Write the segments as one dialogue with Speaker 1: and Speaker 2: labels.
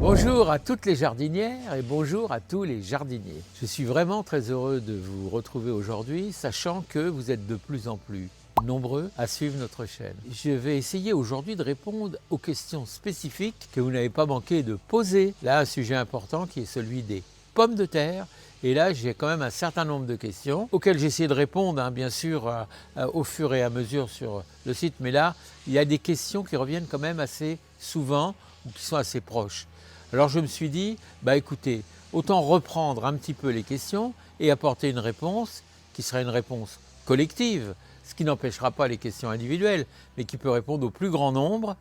Speaker 1: Bonjour à toutes les jardinières et bonjour à tous les jardiniers. Je suis vraiment très heureux de vous retrouver aujourd'hui, sachant que vous êtes de plus en plus nombreux à suivre notre chaîne. Je vais essayer aujourd'hui de répondre aux questions spécifiques que vous n'avez pas manqué de poser. Là, un sujet important qui est celui des pommes de terre. Et là, j'ai quand même un certain nombre de questions auxquelles j'ai essayé de répondre, bien sûr, au fur et à mesure sur le site. Mais là, il y a des questions qui reviennent quand même assez souvent ou qui sont assez proches. Alors je me suis dit, écoutez, autant reprendre un petit peu les questions et apporter une réponse qui sera une réponse collective, ce qui n'empêchera pas les questions individuelles, mais qui peut répondre au plus grand nombre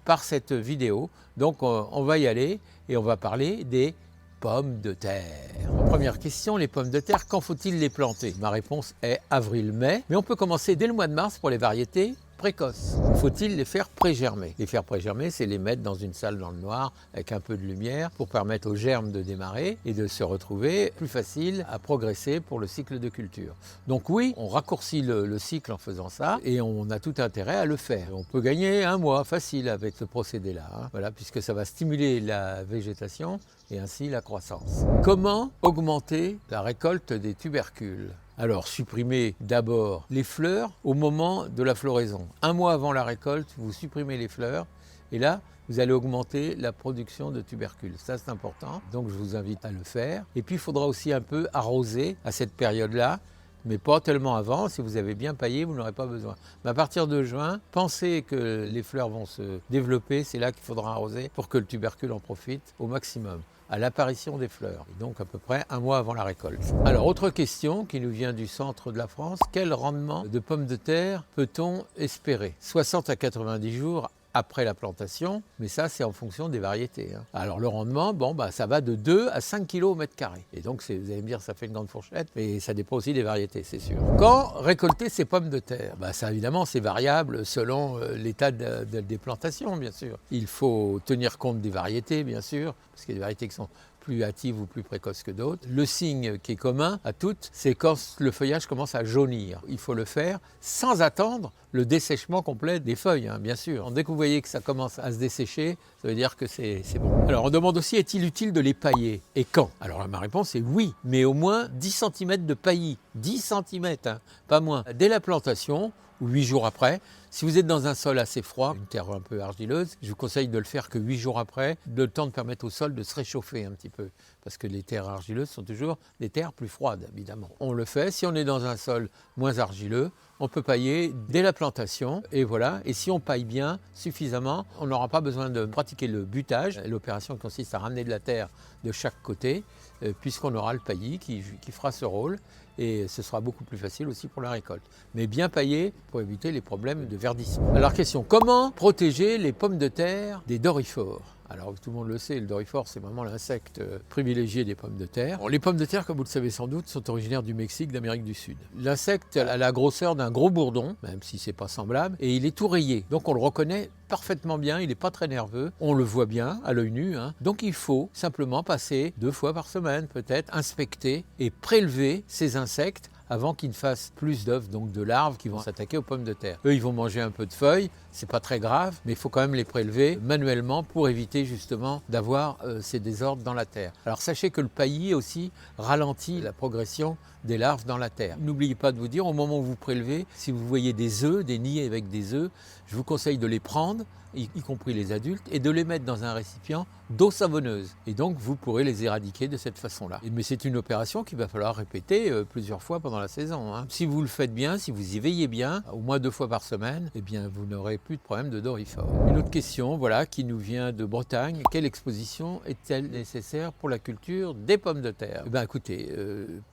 Speaker 1: par cette vidéo. Donc on va y aller et on va parler des pommes de terre. Première question, les pommes de terre, quand faut-il les planter? Ma réponse est avril-mai, mais on peut commencer dès le mois de mars pour les variétés précoces. Faut-il les faire pré-germer? Les faire pré-germer, c'est les mettre dans une salle dans le noir avec un peu de lumière pour permettre aux germes de démarrer et de se retrouver plus facile à progresser pour le cycle de culture. Donc oui, on raccourcit le cycle en faisant ça et on a tout intérêt à le faire. On peut gagner un mois facile avec ce procédé-là, voilà, puisque ça va stimuler la végétation et ainsi la croissance. Comment augmenter la récolte des tubercules? Alors, supprimez d'abord les fleurs au moment de la floraison. Un mois avant la récolte, vous supprimez les fleurs et là, vous allez augmenter la production de tubercules. Ça, c'est important, donc je vous invite à le faire. Et puis, il faudra aussi un peu arroser à cette période-là, mais pas tellement avant. Si vous avez bien paillé, vous n'aurez pas besoin. Mais à partir de juin, pensez que les fleurs vont se développer, c'est là qu'il faudra arroser pour que le tubercule en profite au maximum à l'apparition des fleurs, et donc à peu près un mois avant la récolte. Alors, autre question qui nous vient du centre de la France, quel rendement de pommes de terre peut-on espérer? 60 à 90 jours après la plantation, mais ça c'est en fonction des variétés. Alors le rendement, ça va de 2 à 5 kg au mètre carré. Et donc vous allez me dire ça fait une grande fourchette, mais ça dépend aussi des variétés, c'est sûr. Quand récolter ces pommes de terre? Ça évidemment c'est variable selon l'état des plantations, bien sûr. Il faut tenir compte des variétés, bien sûr, parce qu'il y a des variétés qui sont plus hâtives ou plus précoces que d'autres. Le signe qui est commun à toutes, c'est quand le feuillage commence à jaunir. Il faut le faire sans attendre le dessèchement complet des feuilles, bien sûr. Dès que vous voyez que ça commence à se dessécher, ça veut dire que c'est bon. Alors on demande aussi, est-il utile de les pailler? Et quand? Alors ma réponse est oui, mais au moins 10 cm de paillis. 10 cm, pas moins. Dès la plantation, ou 8 jours après. Si vous êtes dans un sol assez froid, une terre un peu argileuse, je vous conseille de le faire que 8 jours après, le temps de permettre au sol de se réchauffer un petit peu. Parce que les terres argileuses sont toujours des terres plus froides, évidemment. On le fait, si on est dans un sol moins argileux, on peut pailler dès la plantation, et voilà. Et si on paille bien, suffisamment, on n'aura pas besoin de pratiquer le butage. L'opération consiste à ramener de la terre de chaque côté, puisqu'on aura le paillis qui fera ce rôle. Et ce sera beaucoup plus facile aussi pour la récolte. Mais bien paillé pour éviter les problèmes de verdissement. Alors question, comment protéger les pommes de terre des doryphores? Alors tout le monde le sait, le doryphore c'est vraiment l'insecte privilégié des pommes de terre. Bon, les pommes de terre, comme vous le savez sans doute, sont originaires du Mexique, d'Amérique du Sud. L'insecte a la grosseur d'un gros bourdon, même si c'est pas semblable, et il est tout rayé. Donc on le reconnaît parfaitement bien, il n'est pas très nerveux, on le voit bien à l'œil nu. Donc il faut simplement passer 2 fois par semaine peut-être, inspecter et prélever ces insectes avant qu'ils ne fassent plus d'œufs, donc de larves qui vont s'attaquer aux pommes de terre. Eux, ils vont manger un peu de feuilles, c'est pas très grave, mais il faut quand même les prélever manuellement pour éviter justement d'avoir ces désordres dans la terre. Alors sachez que le paillis aussi ralentit la progression des larves dans la terre. N'oubliez pas de vous dire, au moment où vous prélevez, si vous voyez des œufs, des nids avec des œufs, je vous conseille de les prendre, y compris les adultes, et de les mettre dans un récipient d'eau savonneuse. Et donc, vous pourrez les éradiquer de cette façon-là. Mais c'est une opération qu'il va falloir répéter plusieurs fois pendant la saison. Si vous le faites bien, si vous y veillez bien, au moins 2 fois par semaine, eh bien, vous n'aurez plus de problème de doryphore. Une autre question, qui nous vient de Bretagne. Quelle exposition est-elle nécessaire pour la culture des pommes de terre? Écoutez,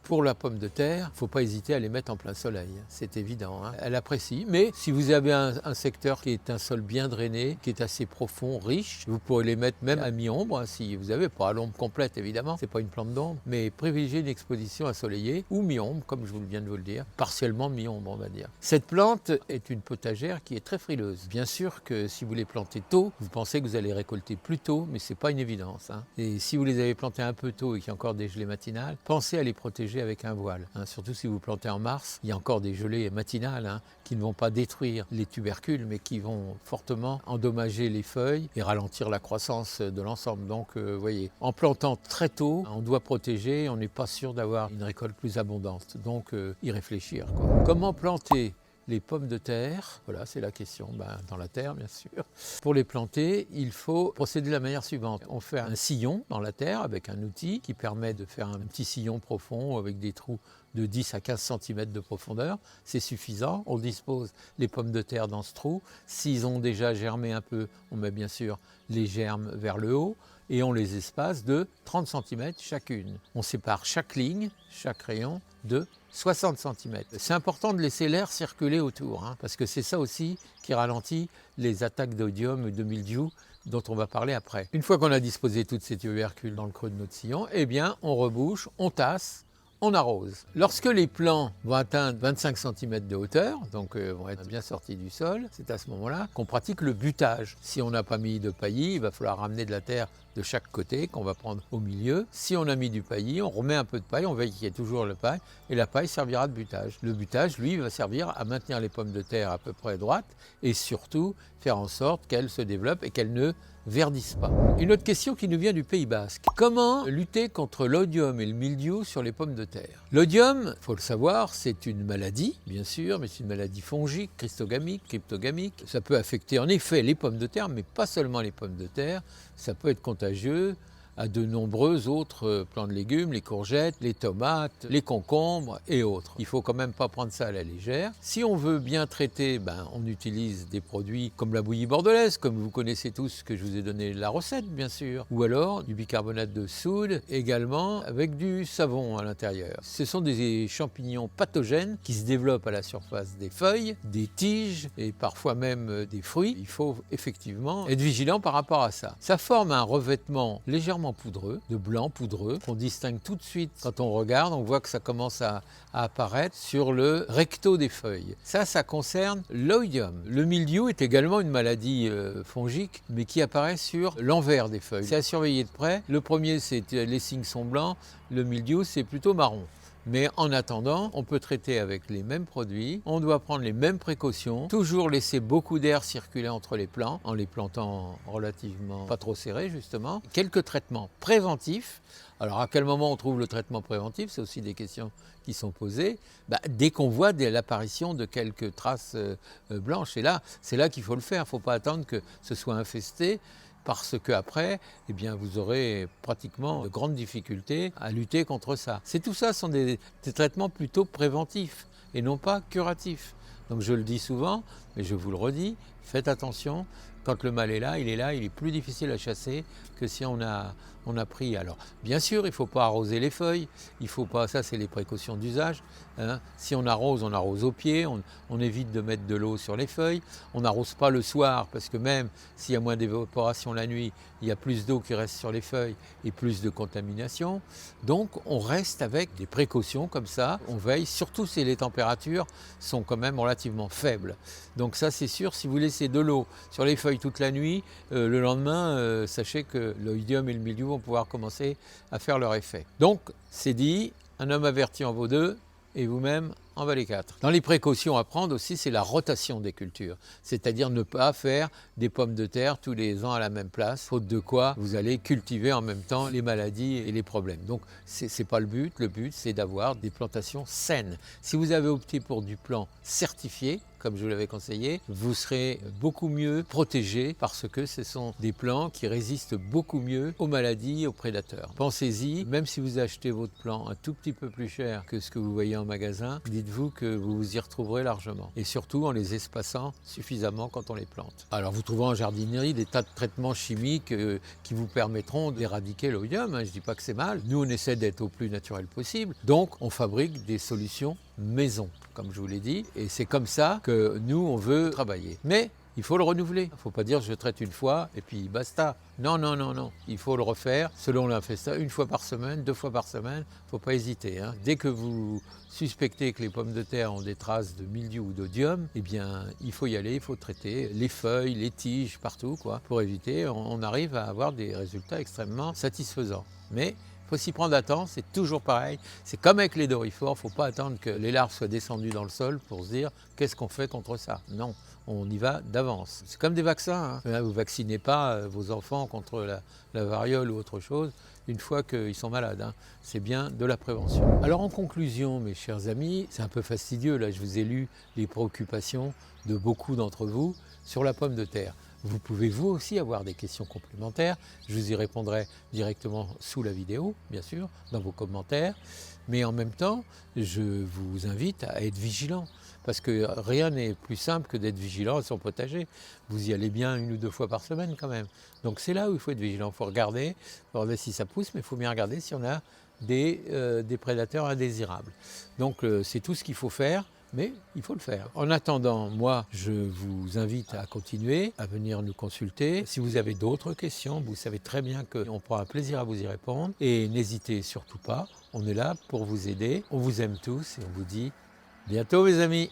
Speaker 1: pour la pomme de terre, il ne faut pas hésiter à les mettre en plein soleil. C'est évident. Elle apprécie. Mais si vous avez un secteur qui est un sol bien drainé, qui est assez profond, riche, vous pourrez les mettre même à mi-ombre, si vous avez, pas à l'ombre complète évidemment, c'est pas une plante d'ombre, mais privilégiez une exposition ensoleillée ou mi-ombre, comme je viens de vous le dire, partiellement mi-ombre on va dire. Cette plante est une potagère qui est très frileuse. arrose. Bien sûr que si vous les plantez tôt, vous pensez que vous allez récolter plus tôt, mais ce n'est pas une évidence. Et si vous les avez plantés un peu tôt et qu'il y a encore des gelées matinales, pensez à les protéger avec un voile. Surtout si vous plantez en mars, il y a encore des gelées matinales qui ne vont pas détruire les tubercules, mais qui vont fortement endommager les feuilles et ralentir la croissance de l'ensemble. Donc, vous voyez, en plantant très tôt, on doit protéger, on n'est pas sûr d'avoir une récolte plus abondante. Donc, y réfléchir, quoi. Comment planter les pommes de terre? Voilà, c'est la question. Dans la terre, bien sûr. Pour les planter, il faut procéder de la manière suivante. On fait un sillon dans la terre avec un outil qui permet de faire un petit sillon profond avec des trous de 10 à 15 cm de profondeur. C'est suffisant. On dispose les pommes de terre dans ce trou. S'ils ont déjà germé un peu, on met bien sûr les germes vers le haut et on les espace de 30 cm chacune. On sépare chaque ligne, chaque rayon de 60 cm. C'est important de laisser l'air circuler autour, parce que c'est ça aussi qui ralentit les attaques d'oïdium ou de mildiou dont on va parler après. Une fois qu'on a disposé toutes ces tubercules dans le creux de notre sillon, eh bien on rebouche, on tasse, on arrose. Lorsque les plants vont atteindre 25 cm de hauteur, donc vont être bien sortis du sol, c'est à ce moment-là qu'on pratique le butage. Si on n'a pas mis de paillis, il va falloir ramener de la terre de chaque côté qu'on va prendre au milieu. Si on a mis du paillis, on remet un peu de paille, on veille qu'il y ait toujours le paille et la paille servira de butage. Le butage, lui, va servir à maintenir les pommes de terre à peu près droites et surtout faire en sorte qu'elles se développent et qu'elles ne verdissent pas. Une autre question qui nous vient du Pays Basque. Comment lutter contre l'oïdium et le mildiou sur les pommes de terre? L'oïdium, il faut le savoir, c'est une maladie, bien sûr, mais c'est une maladie fongique, cryptogamique. Ça peut affecter en effet les pommes de terre, mais pas seulement les pommes de terre. Ça peut être contagieux à de nombreux autres plants de légumes, les courgettes, les tomates, les concombres et autres. Il ne faut quand même pas prendre ça à la légère. Si on veut bien traiter, on utilise des produits comme la bouillie bordelaise, comme vous connaissez tous, que je vous ai donné la recette bien sûr, ou alors du bicarbonate de soude, également avec du savon à l'intérieur. Ce sont des champignons pathogènes qui se développent à la surface des feuilles, des tiges et parfois même des fruits. Il faut effectivement être vigilant par rapport à ça. Ça forme un revêtement légèrement poudreux, de blanc poudreux, qu'on distingue tout de suite quand on regarde, on voit que ça commence à apparaître sur le recto des feuilles. Ça concerne l'oïdium. Le mildiou est également une maladie fongique, mais qui apparaît sur l'envers des feuilles. C'est à surveiller de près. Le premier, les signes sont blancs, le mildiou, c'est plutôt marron. Mais en attendant, on peut traiter avec les mêmes produits, on doit prendre les mêmes précautions, toujours laisser beaucoup d'air circuler entre les plants, en les plantant relativement pas trop serrés justement. Quelques traitements préventifs. Alors à quel moment on trouve le traitement préventif? C'est aussi des questions qui sont posées. Dès qu'on voit l'apparition de quelques traces blanches. Et là, c'est là qu'il faut le faire. Il ne faut pas attendre que ce soit infesté, parce qu'après, vous aurez pratiquement de grandes difficultés à lutter contre ça. Tout ça sont des traitements plutôt préventifs et non pas curatifs. Donc je le dis souvent, mais je vous le redis, faites attention. Quand le mal est là, il est plus difficile à chasser que si on a pris. Alors, bien sûr, il ne faut pas arroser les feuilles, il faut pas, ça c'est les précautions d'usage. Si on arrose au pied, on évite de mettre de l'eau sur les feuilles. On n'arrose pas le soir parce que même s'il y a moins d'évaporation la nuit, il y a plus d'eau qui reste sur les feuilles et plus de contamination. Donc, on reste avec des précautions comme ça. On veille, surtout si les températures sont quand même relativement faibles. Donc ça, c'est sûr, si vous laissez de l'eau sur les feuilles toute la nuit, le lendemain, sachez que l'oïdium et le mildiou vont pouvoir commencer à faire leur effet. Donc, c'est dit, un homme averti en vaut deux, et vous-même en valez quatre. Dans les précautions à prendre aussi, c'est la rotation des cultures, c'est-à-dire ne pas faire des pommes de terre tous les ans à la même place, faute de quoi vous allez cultiver en même temps les maladies et les problèmes. Donc c'est pas le but c'est d'avoir des plantations saines. Si vous avez opté pour du plan certifié, comme je vous l'avais conseillé, vous serez beaucoup mieux protégé parce que ce sont des plants qui résistent beaucoup mieux aux maladies, aux prédateurs. Pensez-y, même si vous achetez votre plant un tout petit peu plus cher que ce que vous voyez en magasin, dites-vous que vous vous y retrouverez largement. Et surtout en les espaçant suffisamment quand on les plante. Alors vous trouverez en jardinerie des tas de traitements chimiques qui vous permettront d'éradiquer l'oïdium. Je ne dis pas que c'est mal. Nous, on essaie d'être au plus naturel possible. Donc, on fabrique des solutions maison, comme je vous l'ai dit. Et c'est comme ça que nous, on veut travailler. Mais il faut le renouveler. Il ne faut pas dire je traite une fois et puis basta. Non, non, non, non. Il faut le refaire selon l'infestation, une fois par semaine, 2 fois par semaine. Il ne faut pas hésiter. Dès que vous suspectez que les pommes de terre ont des traces de mildiou ou d'odium, eh bien, il faut y aller, il faut traiter les feuilles, les tiges, partout, quoi, pour éviter. On arrive à avoir des résultats extrêmement satisfaisants. Mais il faut s'y prendre à temps, c'est toujours pareil. C'est comme avec les doryphores, il ne faut pas attendre que les larves soient descendues dans le sol pour se dire qu'est-ce qu'on fait contre ça. Non, on y va d'avance. C'est comme des vaccins. Vous ne vaccinez pas vos enfants contre la variole ou autre chose une fois qu'ils sont malades. C'est bien de la prévention. Alors en conclusion, mes chers amis, c'est un peu fastidieux, là je vous ai lu les préoccupations de beaucoup d'entre vous sur la pomme de terre. Vous pouvez vous aussi avoir des questions complémentaires, je vous y répondrai directement sous la vidéo, bien sûr, dans vos commentaires, mais en même temps, je vous invite à être vigilant, parce que rien n'est plus simple que d'être vigilant à son potager. Vous y allez bien 1 ou 2 fois par semaine quand même. Donc c'est là où il faut être vigilant, il faut regarder si ça pousse, mais il faut bien regarder si on a des prédateurs indésirables. Donc c'est tout ce qu'il faut faire. Mais il faut le faire. En attendant, moi, je vous invite à continuer, à venir nous consulter. Si vous avez d'autres questions, vous savez très bien qu'on prend un plaisir à vous y répondre. Et n'hésitez surtout pas, on est là pour vous aider. On vous aime tous et on vous dit bientôt, mes amis.